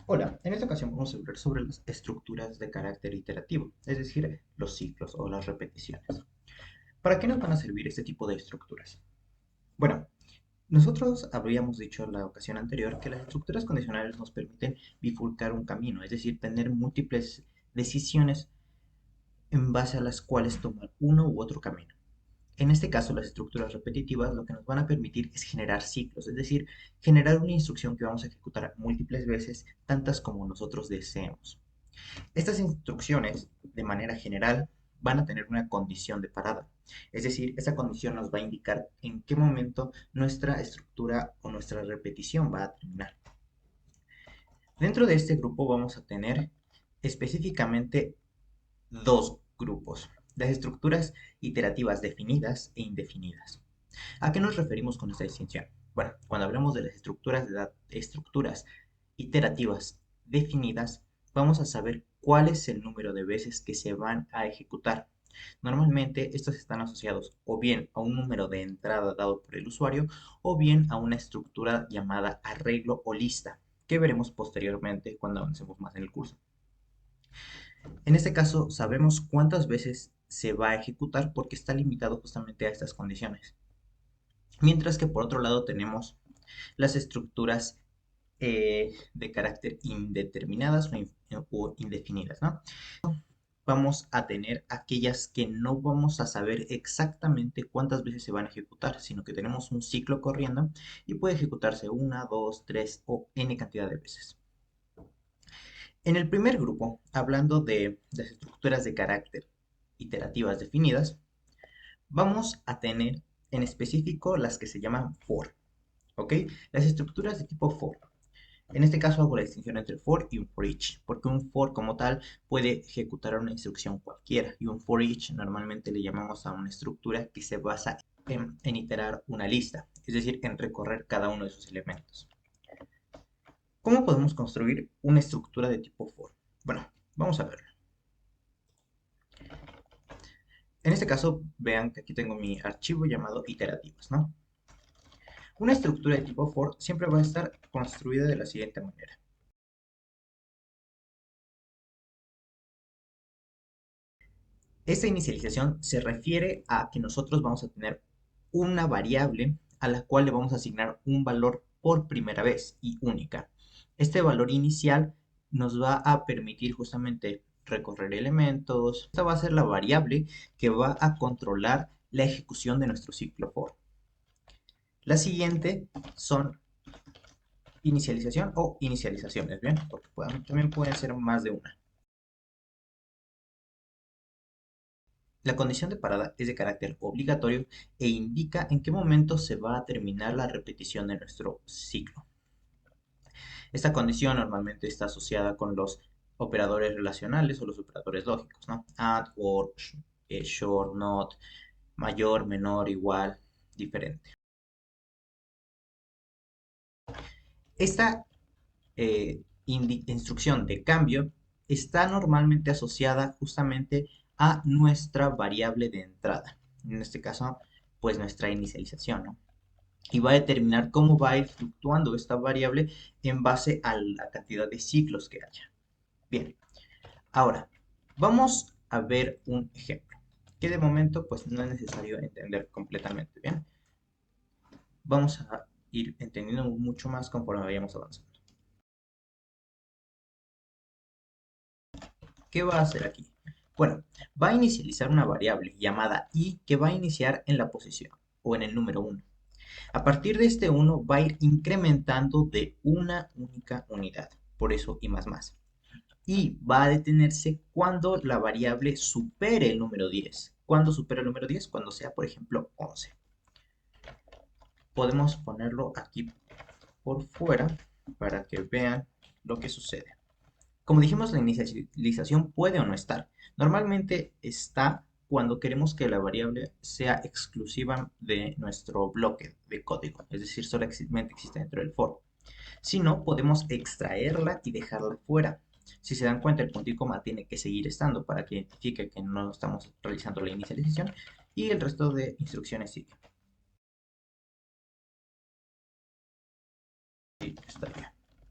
Hola, en esta ocasión vamos a hablar sobre las estructuras de carácter iterativo, es decir, los ciclos o las repeticiones. ¿Para qué nos van a servir este tipo de estructuras? Bueno, nosotros habíamos dicho en la ocasión anterior que las estructuras condicionales nos permiten bifurcar un camino, es decir, tener múltiples decisiones en base a las cuales tomar uno u otro camino. En este caso, las estructuras repetitivas lo que nos van a permitir es generar ciclos, es decir, generar una instrucción que vamos a ejecutar múltiples veces, tantas como nosotros deseemos. Estas instrucciones, de manera general, van a tener una condición de parada. Es decir, esa condición nos va a indicar en qué momento nuestra estructura o nuestra repetición va a terminar. Dentro de este grupo vamos a tener específicamente dos grupos, las estructuras iterativas definidas e indefinidas. ¿A qué nos referimos con esta distinción? Bueno, cuando hablamos de las estructuras iterativas definidas, vamos a saber cuál es el número de veces que se van a ejecutar. Normalmente estos están asociados o bien a un número de entrada dado por el usuario o bien a una estructura llamada arreglo o lista, que veremos posteriormente cuando avancemos más en el curso. En este caso, sabemos cuántas veces se va a ejecutar porque está limitado justamente a estas condiciones. Mientras que por otro lado tenemos las estructuras de carácter indeterminadas o indefinidas, ¿no? Vamos a tener aquellas que no vamos a saber exactamente cuántas veces se van a ejecutar, sino que tenemos un ciclo corriendo y puede ejecutarse una, dos, tres o n cantidad de veces. En el primer grupo, hablando de las estructuras de carácter iterativas definidas, vamos a tener en específico las que se llaman for, ¿ok? Las estructuras de tipo for. En este caso hago la distinción entre for y un for each, porque un for como tal puede ejecutar una instrucción cualquiera y un for each normalmente le llamamos a una estructura que se basa en iterar una lista, es decir, en recorrer cada uno de sus elementos. ¿Cómo podemos construir una estructura de tipo for? Bueno, vamos a verlo. En este caso, vean que aquí tengo mi archivo llamado iterativas, ¿no? Una estructura de tipo for siempre va a estar construida de la siguiente manera. Esta inicialización se refiere a que nosotros vamos a tener una variable a la cual le vamos a asignar un valor por primera vez y única. Este valor inicial nos va a permitir justamente recorrer elementos. Esta va a ser la variable que va a controlar la ejecución de nuestro ciclo for. La siguiente son inicialización o inicializaciones, ¿bien? Porque también pueden ser más de una. La condición de parada es de carácter obligatorio e indica en qué momento se va a terminar la repetición de nuestro ciclo. Esta condición normalmente está asociada con los operadores relacionales o los operadores lógicos, ¿no? Add, or, short, not, mayor, menor, igual, diferente. Esta instrucción de cambio está normalmente asociada justamente a nuestra variable de entrada. En este caso, pues nuestra inicialización, ¿no? Y va a determinar cómo va a ir fluctuando esta variable en base a la cantidad de ciclos que haya. Bien, ahora vamos a ver un ejemplo que de momento pues no es necesario entender completamente. Bien, vamos a ir entendiendo mucho más conforme vayamos avanzando. ¿Qué va a hacer aquí? Bueno, va a inicializar una variable llamada i que va a iniciar en la posición o en el número 1. A partir de este 1 va a ir incrementando de una única unidad, por eso y más más. Y va a detenerse cuando la variable supere el número 10. ¿Cuándo supera el número 10? Cuando sea, por ejemplo, 11. Podemos ponerlo aquí por fuera para que vean lo que sucede. Como dijimos, la inicialización puede o no estar. Normalmente está cuando queremos que la variable sea exclusiva de nuestro bloque de código, es decir, solamente existe dentro del for. Si no, podemos extraerla y dejarla fuera. Si se dan cuenta, el punto y coma tiene que seguir estando para que identifique que no estamos realizando la inicialización y el resto de instrucciones sigue. Sí, está bien.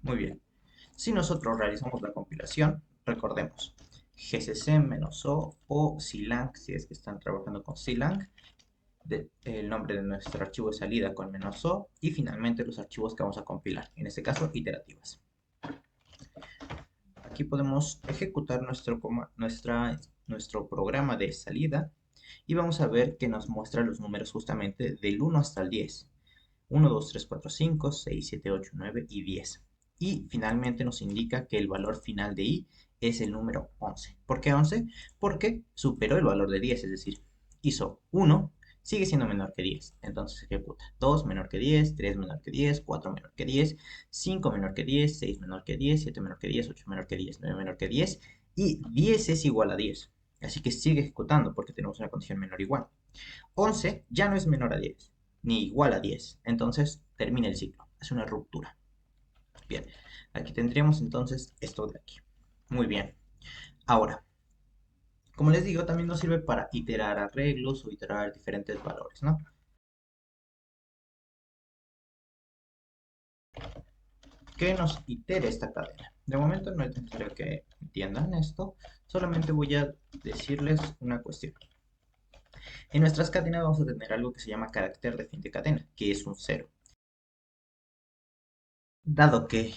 Muy bien. Si nosotros realizamos la compilación, recordemos, gcc-o clang, si es que están trabajando con clang, el nombre de nuestro archivo de salida con "-o", y finalmente los archivos que vamos a compilar, en este caso iterativas. Aquí podemos ejecutar nuestro programa de salida y vamos a ver que nos muestra los números justamente del 1 hasta el 10. 1, 2, 3, 4, 5, 6, 7, 8, 9 y 10. Y finalmente nos indica que el valor final de i es el número 11. ¿Por qué 11? Porque superó el valor de 10, es decir, hizo 1, sigue siendo menor que 10. Entonces ejecuta 2 menor que 10, 3 menor que 10, 4 menor que 10, 5 menor que 10, 6 menor que 10, 7 menor que 10, 8 menor que 10, 9 menor que 10 y 10 es igual a 10. Así que sigue ejecutando porque tenemos una condición menor o igual. 11 ya no es menor a 10, ni igual a 10. Entonces termina el ciclo. Es una ruptura. Bien, aquí tendríamos entonces esto de aquí. Muy bien. Ahora, como les digo, también nos sirve para iterar arreglos o iterar diferentes valores, ¿no? Que nos itere esta cadena. De momento no es necesario que entiendan esto, solamente voy a decirles una cuestión. En nuestras cadenas vamos a tener algo que se llama carácter de fin de cadena, que es un cero. Dado que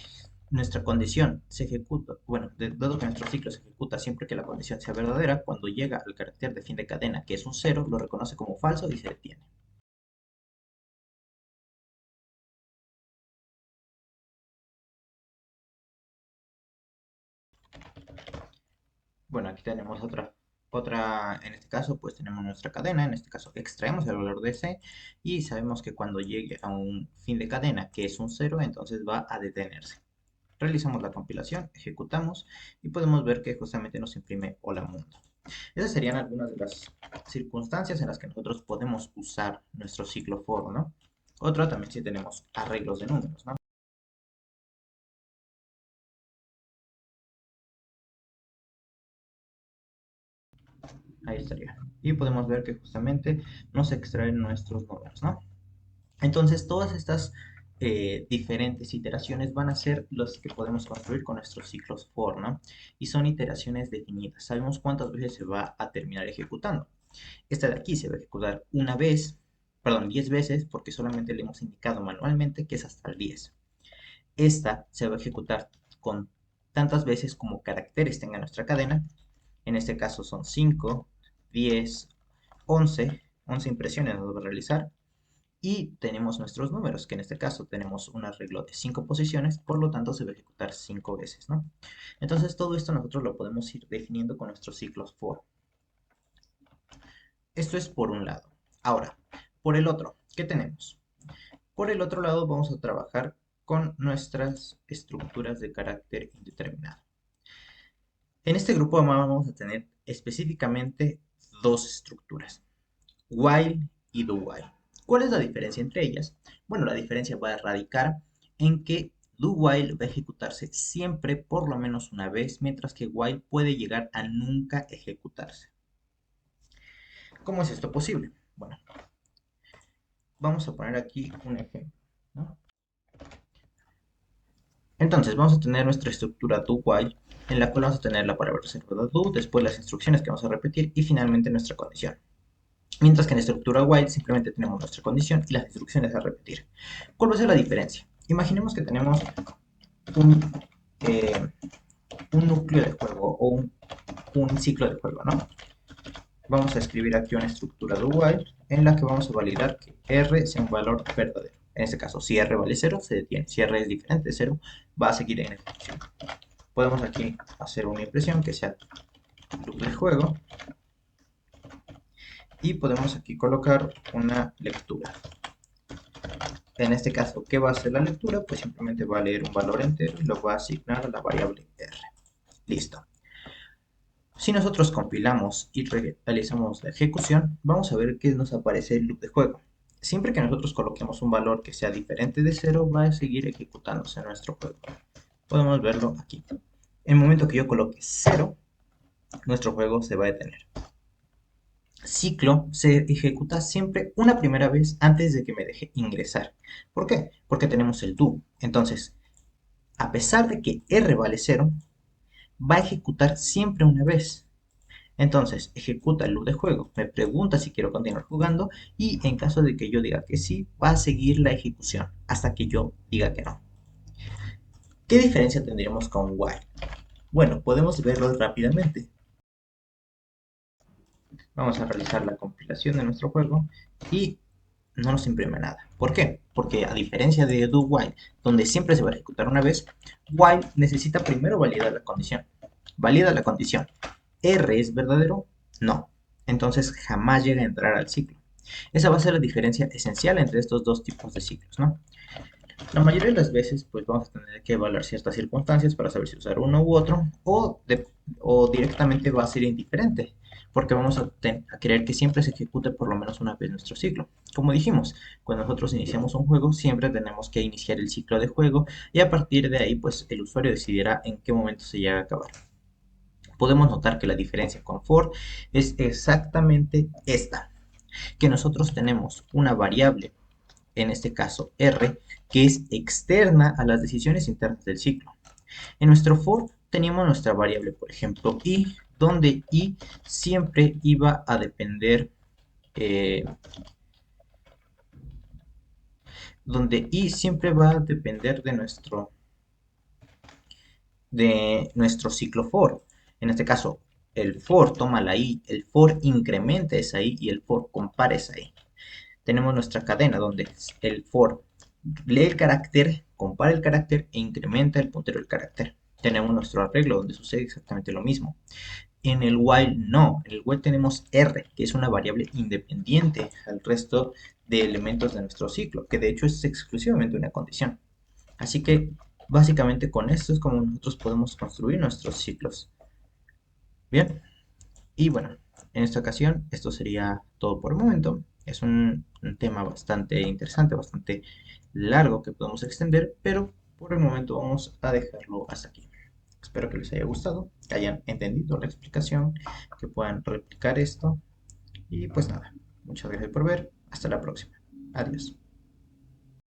nuestra condición se ejecuta, bueno, dado que nuestro ciclo se ejecuta siempre que la condición sea verdadera, cuando llega al carácter de fin de cadena, que es un cero, lo reconoce como falso y se detiene. Bueno, aquí tenemos en este caso, pues tenemos nuestra cadena, en este caso extraemos el valor de c y sabemos que cuando llegue a un fin de cadena, que es un cero, entonces va a detenerse. Realizamos la compilación, ejecutamos y podemos ver que justamente nos imprime hola mundo. Esas serían algunas de las circunstancias en las que nosotros podemos usar nuestro ciclo for, ¿no? Otro también si tenemos arreglos de números, ¿no? Ahí estaría. Y podemos ver que justamente nos extraen nuestros números, ¿no? Entonces, todas estas diferentes iteraciones van a ser los que podemos construir con nuestros ciclos for, ¿no? Y son iteraciones definidas. Sabemos cuántas veces se va a terminar ejecutando. Esta de aquí se va a ejecutar una vez, perdón, 10 veces, porque solamente le hemos indicado manualmente que es hasta el 10. Esta se va a ejecutar con tantas veces como caracteres tenga nuestra cadena. En este caso son 5, 10, 11 impresiones nos va a realizar. Y tenemos nuestros números, que en este caso tenemos un arreglo de 5 posiciones, por lo tanto se va a ejecutar 5 veces, ¿no? Entonces todo esto nosotros lo podemos ir definiendo con nuestros ciclos for. Esto es por un lado. Ahora, por el otro, ¿qué tenemos? Por el otro lado vamos a trabajar con nuestras estructuras de carácter indeterminado. En este grupo vamos a tener específicamente dos estructuras, while y do while. ¿Cuál es la diferencia entre ellas? Bueno, la diferencia va a radicar en que do while va a ejecutarse siempre por lo menos una vez, mientras que while puede llegar a nunca ejecutarse. ¿Cómo es esto posible? Bueno, vamos a poner aquí un ejemplo, ¿no? Entonces vamos a tener nuestra estructura do while, en la cual vamos a tener la palabra reservada do, después las instrucciones que vamos a repetir y finalmente nuestra condición. Mientras que en la estructura while simplemente tenemos nuestra condición y las instrucciones a repetir. ¿Cuál va a ser la diferencia? Imaginemos que tenemos un, eh, un núcleo de juego o un ciclo de juego, ¿no? Vamos a escribir aquí una estructura do while en la que vamos a validar que r sea un valor verdadero. En este caso, si r vale 0, se detiene. Si r es diferente de 0, va a seguir en ejecución. Podemos aquí hacer una impresión que sea loop de juego y podemos aquí colocar una lectura. En este caso, ¿qué va a hacer la lectura? Pues simplemente va a leer un valor entero y lo va a asignar a la variable r. Listo. Si nosotros compilamos y realizamos la ejecución, vamos a ver que nos aparece el loop de juego. Siempre que nosotros coloquemos un valor que sea diferente de 0, va a seguir ejecutándose nuestro juego. Podemos verlo aquí. En el momento que yo coloque 0, nuestro juego se va a detener. Ciclo se ejecuta siempre una primera vez antes de que me deje ingresar. ¿Por qué? Porque tenemos el do. Entonces, a pesar de que R vale cero, va a ejecutar siempre una vez. Entonces, ejecuta el loop de juego, me pregunta si quiero continuar jugando y en caso de que yo diga que sí, va a seguir la ejecución hasta que yo diga que no. ¿Qué diferencia tendríamos con while? Bueno, podemos verlo rápidamente. Vamos a realizar la compilación de nuestro juego y no nos imprime nada. ¿Por qué? Porque a diferencia de do while, donde siempre se va a ejecutar una vez, while necesita primero validar la condición. Valida la condición. ¿R es verdadero? No. Entonces jamás llega a entrar al ciclo. Esa va a ser la diferencia esencial entre estos dos tipos de ciclos, ¿no? La mayoría de las veces, pues vamos a tener que evaluar ciertas circunstancias para saber si usar uno u otro, o directamente va a ser indiferente, porque vamos a querer que siempre se ejecute por lo menos una vez nuestro ciclo. Como dijimos, cuando nosotros iniciamos un juego, siempre tenemos que iniciar el ciclo de juego y a partir de ahí, pues el usuario decidirá en qué momento se llega a acabar. Podemos notar que la diferencia con for es exactamente esta, que nosotros tenemos una variable, en este caso R, que es externa a las decisiones internas del ciclo. En nuestro for teníamos nuestra variable, por ejemplo, i, donde i siempre iba a depender, eh, donde i siempre va a depender de nuestro ciclo for. En este caso, el for toma la i, el for incrementa esa i y el for compara esa i. Tenemos nuestra cadena donde el for lee el carácter, compara el carácter e incrementa el puntero del carácter. Tenemos nuestro arreglo donde sucede exactamente lo mismo. En el while no, en el while tenemos R, que es una variable independiente al resto de elementos de nuestro ciclo, que de hecho es exclusivamente una condición. Así que básicamente con esto es como nosotros podemos construir nuestros ciclos. Bien, y bueno, en esta ocasión esto sería todo por el momento. Es un tema bastante interesante, bastante largo que podemos extender, pero por el momento vamos a dejarlo hasta aquí. Espero que les haya gustado, que hayan entendido la explicación, que puedan replicar esto. Y pues nada, muchas gracias por ver. Hasta la próxima. Adiós.